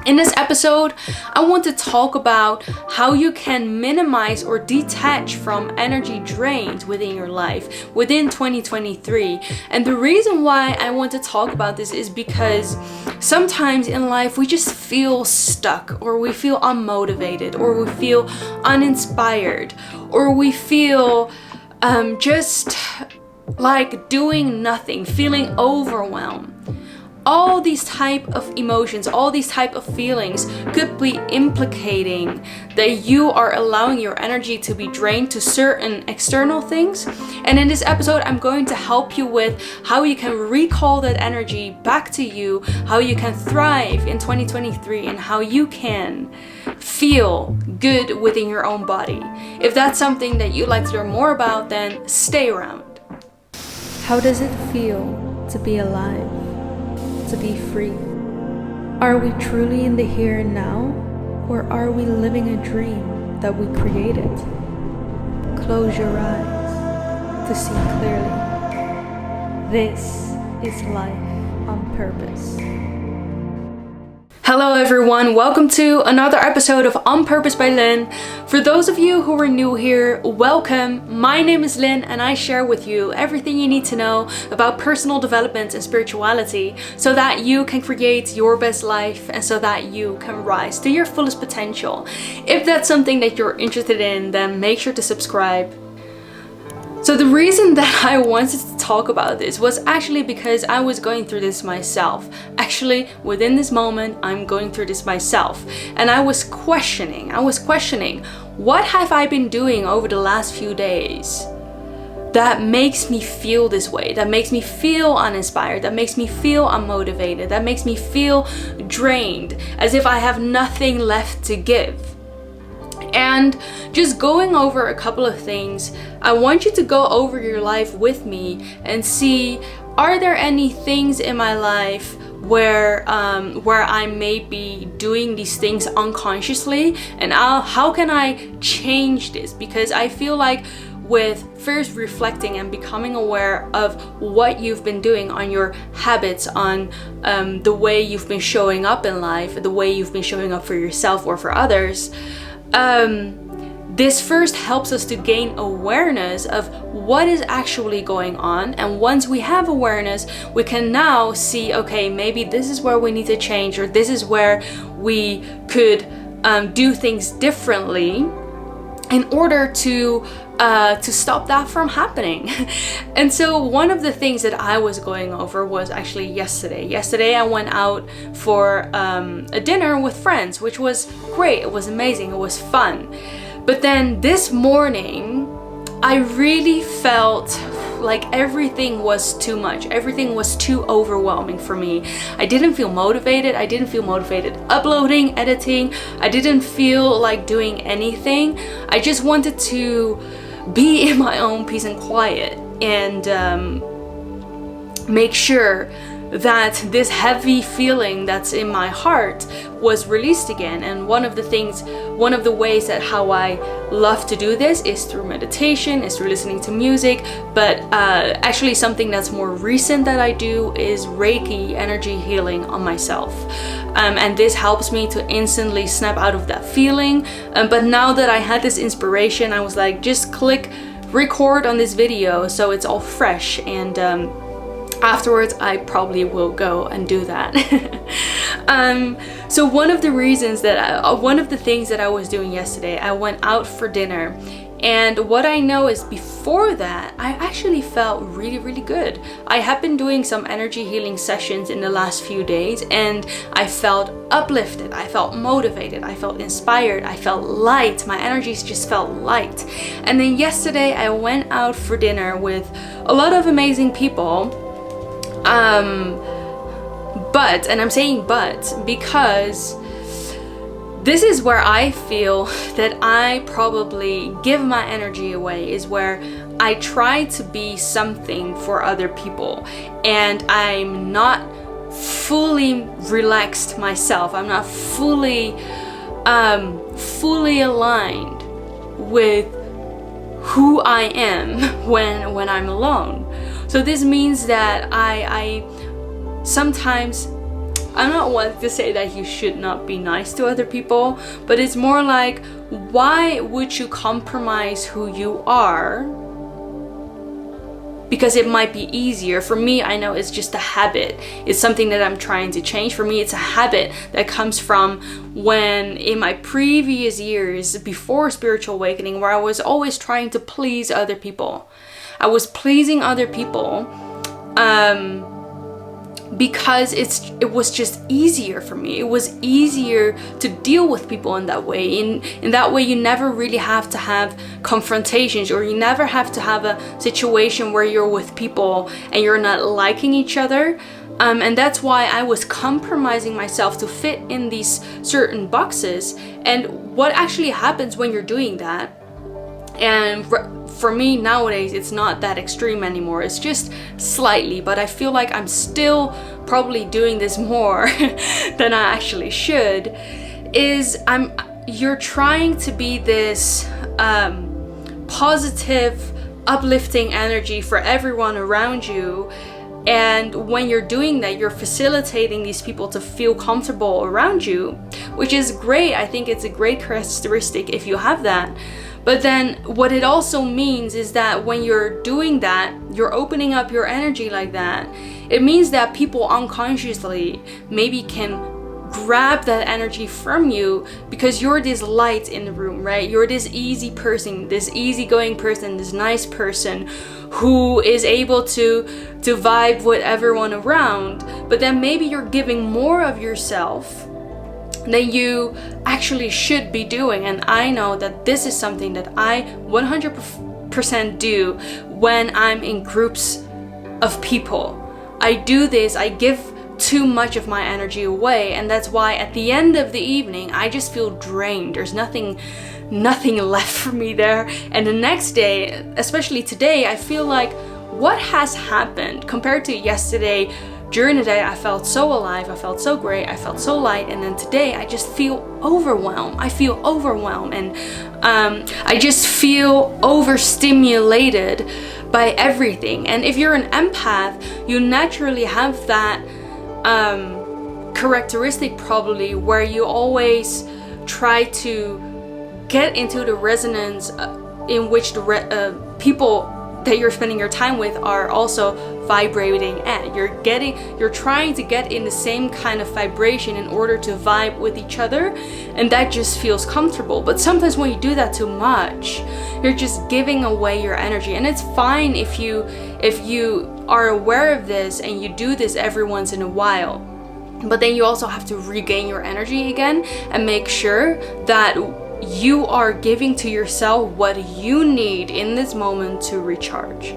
In this episode, I want to talk about how you can minimize or detach from energy drains within your life within 2023. And the reason why I want to talk about this is because sometimes in life we just feel stuck, or we feel unmotivated, or we feel uninspired, or we feel just like doing nothing, feeling overwhelmed. All these type of emotions, all these type of feelings could be implicating that you are allowing your energy to be drained to certain external things. And in this episode, I'm going to help you with how you can recall that energy back to you, how you can thrive in 2023, and how you can feel good within your own body. If that's something that you'd like to learn more about, then stay around. How does it feel to be alive? To be free? Are we truly in the here and now, or are we living a dream that we created? Close your eyes to see clearly. This is life on purpose. Hello everyone, welcome to another episode of On Purpose by Lynn. For those of you who are new here, welcome. My name is Lynn and I share with you everything you need to know about personal development and spirituality so that you can create your best life and so that you can rise to your fullest potential. If that's something that you're interested in, then make sure to subscribe. So the reason that I wanted to talk about this was actually because I was going through this myself. Actually, within this moment, I'm going through this myself. And I was questioning, what have I been doing over the last few days that makes me feel this way, that makes me feel uninspired, that makes me feel unmotivated, that makes me feel drained, as if I have nothing left to give. And just going over a couple of things, I want you to go over your life with me and see, are there any things in my life where I may be doing these things unconsciously, and how can I change this? Because I feel like with first reflecting and becoming aware of what you've been doing on your habits, on the way you've been showing up in life, the way you've been showing up for yourself or for others, this first helps us to gain awareness of what is actually going on. And once we have awareness, we can now see, okay, maybe this is where we need to change, or this is where we could do things differently in order to stop that from happening. And so one of the things that I was going over was actually yesterday. Yesterday I went out for a dinner with friends, which was great. It was amazing. It was fun. But then this morning, I really felt like everything was too much. Everything was too overwhelming for me. I didn't feel motivated. I didn't feel motivated uploading, editing. I didn't feel like doing anything. I just wanted to be in my own peace and quiet and make sure that this heavy feeling that's in my heart was released again. And one of the ways that how I love to do this is through meditation, is through listening to music. But actually something that's more recent that I do is Reiki energy healing on myself. And this helps me to instantly snap out of that feeling. But now that I had this inspiration, I was like, just click record on this video so it's all fresh, and afterwards I probably will go and do that. So one of the things that I was doing yesterday, I went out for dinner, and what I know is before that I actually felt really good. I have been doing some energy healing sessions in the last few days, and I felt uplifted, I felt motivated, I felt inspired, I felt light. My energies just felt light. And then yesterday I went out for dinner with a lot of amazing people. And I'm saying but because this is where I feel that I probably give my energy away, is where I try to be something for other people and I'm not fully relaxed myself. I'm not fully aligned with who I am when I'm alone. So this means that I sometimes I'm not wanting to say that you should not be nice to other people, but it's more like, why would you compromise who you are? Because it might be easier. For me, I know it's just a habit. It's something that I'm trying to change. For me, it's a habit that comes from when in my previous years before spiritual awakening, where I was always trying to please other people. I was pleasing other people because it was just easier for me. It was easier to deal with people in that way. In that way, you never really have to have confrontations, or you never have to have a situation where you're with people and you're not liking each other. And that's why I was compromising myself to fit in these certain boxes. And what actually happens when you're doing that, and for me nowadays, it's not that extreme anymore. It's just slightly, but I feel like I'm still probably doing this more than I actually should. You're trying to be this positive, uplifting energy for everyone around you. And when you're doing that, you're facilitating these people to feel comfortable around you, which is great. I think it's a great characteristic if you have that. But then what it also means is that when you're doing that, you're opening up your energy like that. It means that people unconsciously maybe can grab that energy from you because you're this light in the room, right? You're this easy person, this easygoing person, this nice person who is able to vibe with everyone around. But then maybe you're giving more of yourself than you actually should be doing. And I know that this is something that I 100% do when I'm in groups of people. I do this, I give too much of my energy away, and that's why at the end of the evening I just feel drained. There's nothing left for me there. And the next day, especially today, I feel like, what has happened compared to yesterday? During the day, I felt so alive, I felt so great, I felt so light, and then today I just feel overwhelmed. I feel overwhelmed, and I just feel overstimulated by everything. And if you're an empath, you naturally have that characteristic probably, where you always try to get into the resonance in which the people that you're spending your time with are also vibrating at. You're trying to get in the same kind of vibration in order to vibe with each other, and that just feels comfortable. But sometimes when you do that too much, you're just giving away your energy. And it's fine if you are aware of this and you do this every once in a while, but then you also have to regain your energy again and make sure that you are giving to yourself what you need in this moment to recharge.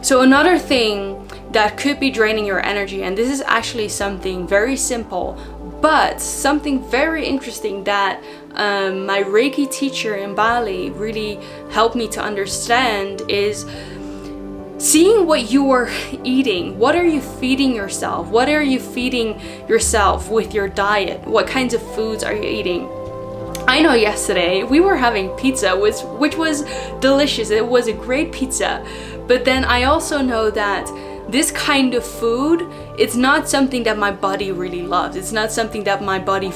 So another thing that could be draining your energy, and this is actually something very simple, but something very interesting that my Reiki teacher in Bali really helped me to understand, is seeing what you are eating. What are you feeding yourself? What are you feeding yourself with your diet? What kinds of foods are you eating? I know yesterday we were having pizza, which was delicious. It was a great pizza. But then I also know that this kind of food, it's not something that my body really loves. It's not something that my body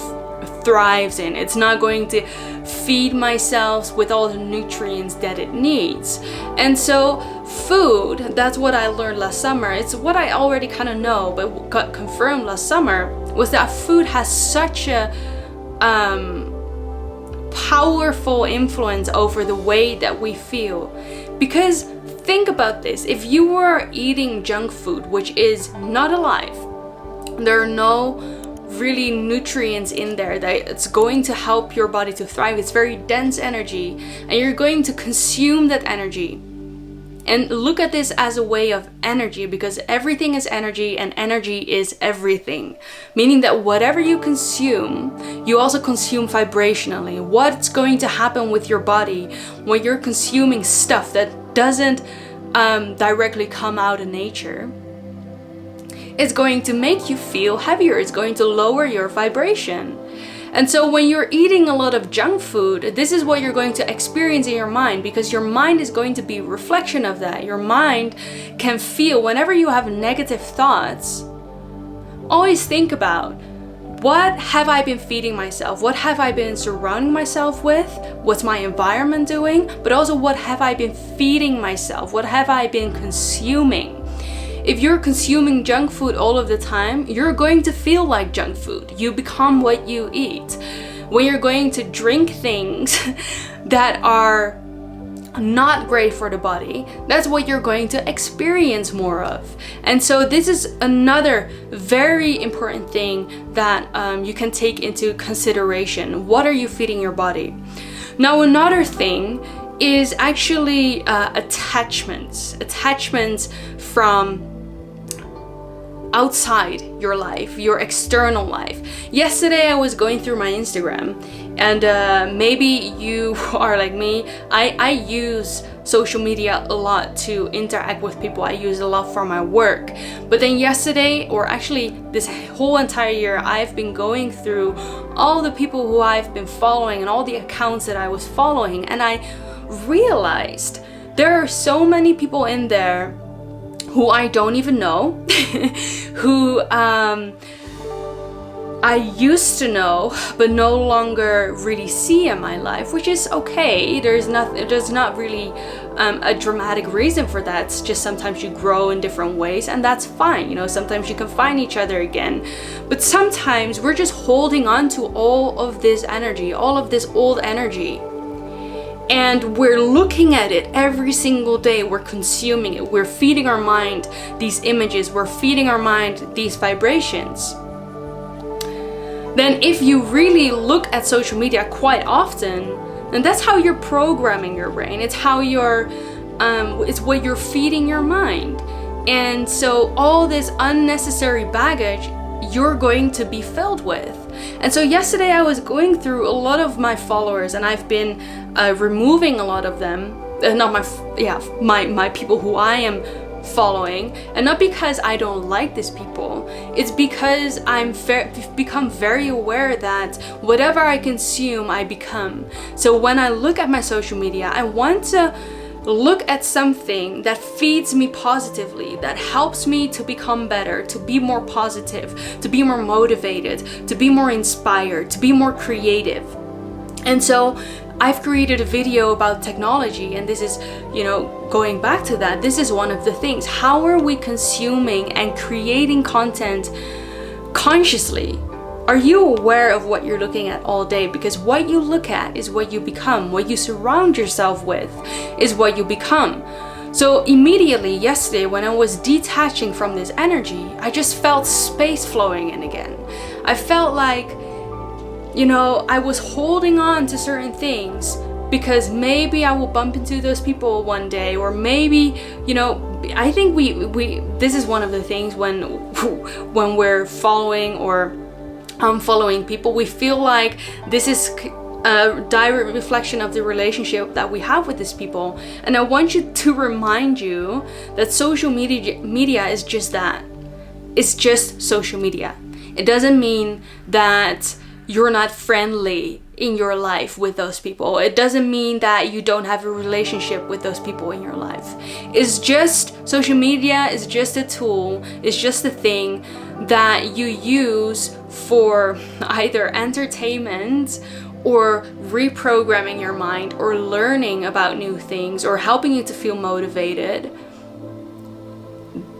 thrives in. It's not going to feed myself with all the nutrients that it needs. And so food, that's what I learned last summer. It's what I already kind of know, but got confirmed last summer, was that food has such a powerful influence over the way that we feel. Because think about this, if you were eating junk food, which is not alive, there are no really nutrients in there that it's going to help your body to thrive. It's very dense energy, and you're going to consume that energy. And look at this as a way of energy, because everything is energy and energy is everything. Meaning that whatever you consume, you also consume vibrationally. What's going to happen with your body when you're consuming stuff that doesn't directly come out of nature? It's going to make you feel heavier. It's going to lower your vibration. And so when you're eating a lot of junk food, this is what you're going to experience in your mind, because your mind is going to be a reflection of that. Your mind can feel, whenever you have negative thoughts, always think about, what have I been feeding myself? What have I been surrounding myself with? What's my environment doing? But also, what have I been feeding myself? What have I been consuming? If you're consuming junk food all of the time, you're going to feel like junk food. You become what you eat. When you're going to drink things that are not great for the body, that's what you're going to experience more of. And so this is another very important thing that you can take into consideration. What are you feeding your body? Now, another thing is actually attachments from outside your life, your external life. Yesterday I was going through my Instagram, and maybe you are like me. I use social media a lot to interact with people. I use it a lot for my work. But then yesterday, or actually this whole entire year, I've been going through all the people who I've been following and all the accounts that I was following, and I realized there are so many people in there who I don't even know, who I used to know but no longer really see in my life, which is okay. There's not really a dramatic reason for that. It's just sometimes you grow in different ways, and that's fine. You know, sometimes you can find each other again, but sometimes we're just holding on to all of this energy, all of this old energy. And we're looking at it every single day. We're consuming it. We're feeding our mind these images. We're feeding our mind these vibrations. Then if you really look at social media quite often, then that's how you're programming your brain. It's how it's what you're feeding your mind. And so all this unnecessary baggage you're going to be filled with. And so yesterday I was going through a lot of my followers, and I've been removing a lot of them, my people who I am following, and not because I don't like these people. It's because I've become very aware that whatever I consume, I become. So when I look at my social media, I want to look at something that feeds me positively, that helps me to become better, to be more positive, to be more motivated, to be more inspired, to be more creative. And so I've created a video about technology, and this is, going back to that, this is one of the things. How are we consuming and creating content consciously? Are you aware of what you're looking at all day? Because what you look at is what you become. What you surround yourself with is what you become. So immediately yesterday, when I was detaching from this energy, I just felt space flowing in again. I felt like, I was holding on to certain things because maybe I will bump into those people one day, or maybe, I think this is one of the things when we're following or following people, we feel like this is a direct reflection of the relationship that we have with these people. And I want to remind you that social media is just that. It's just social media. It doesn't mean that you're not friendly in your life with those people. It doesn't mean that you don't have a relationship with those people in your life. It's just, social media is just a tool, it's just a thing that you use for either entertainment or reprogramming your mind or learning about new things or helping you to feel motivated.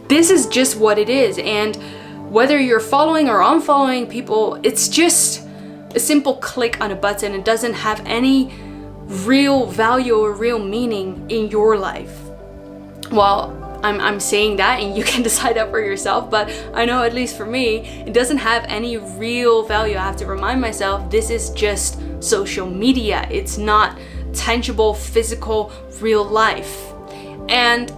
This is just what it is. And whether you're following or unfollowing people, it's just a simple click on a button. It doesn't have any real value or real meaning in your life. Well, I'm saying that, and you can decide that for yourself, but I know, at least for me, it doesn't have any real value. I have to remind myself, this is just social media. It's not tangible, physical, real life. And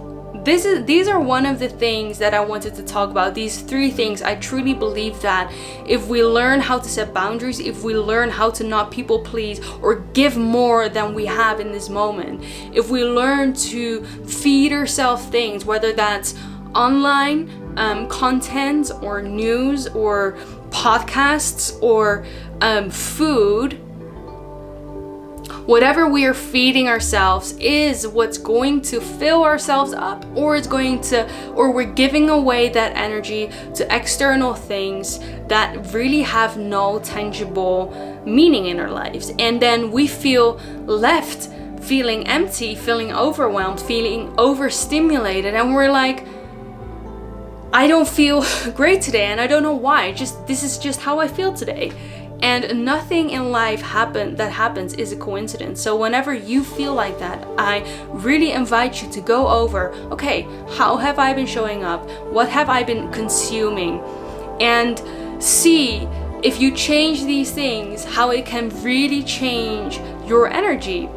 these are one of the things that I wanted to talk about. These three things. I truly believe that if we learn how to set boundaries, if we learn how to not people please or give more than we have in this moment, if we learn to feed ourselves things, whether that's online content or news or podcasts or food, whatever we are feeding ourselves is what's going to fill ourselves up, or we're giving away that energy to external things that really have no tangible meaning in our lives. And then we feel left feeling empty, feeling overwhelmed, feeling overstimulated, and we're like, I don't feel great today and I don't know why. This is just how I feel today. And nothing in life that happens is a coincidence. So whenever you feel like that, I really invite you to go over, okay, how have I been showing up? What have I been consuming? And see if you change these things, how it can really change your energy.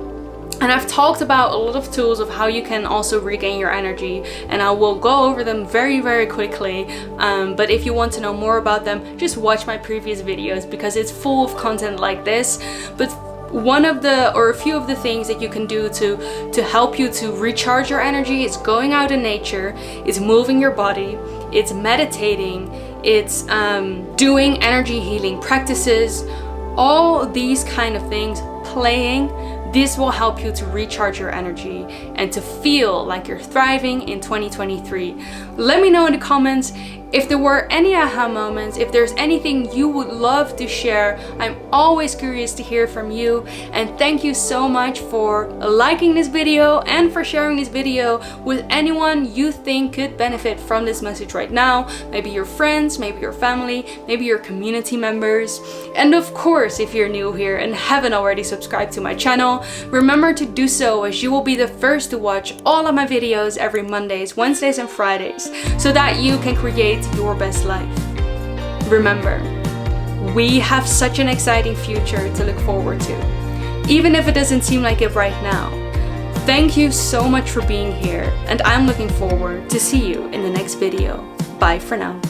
And I've talked about a lot of tools of how you can also regain your energy, and I will go over them very, very quickly. But if you want to know more about them, just watch my previous videos because it's full of content like this. But a few of the things that you can do to help you to recharge your energy is going out in nature, it's moving your body, it's meditating, it's doing energy healing practices, all these kind of things, playing. This will help you to recharge your energy and to feel like you're thriving in 2023. Let me know in the comments if there were any aha moments, if there's anything you would love to share. I'm always curious to hear from you. And thank you so much for liking this video and for sharing this video with anyone you think could benefit from this message right now. Maybe your friends, maybe your family, maybe your community members. And of course, if you're new here and haven't already subscribed to my channel, remember to do so, as you will be the first to watch all of my videos every Mondays, Wednesdays, and Fridays, so that you can create your best life. Remember, we have such an exciting future to look forward to, even if it doesn't seem like it right now. Thank you so much for being here, and I'm looking forward to see you in the next video. Bye for now.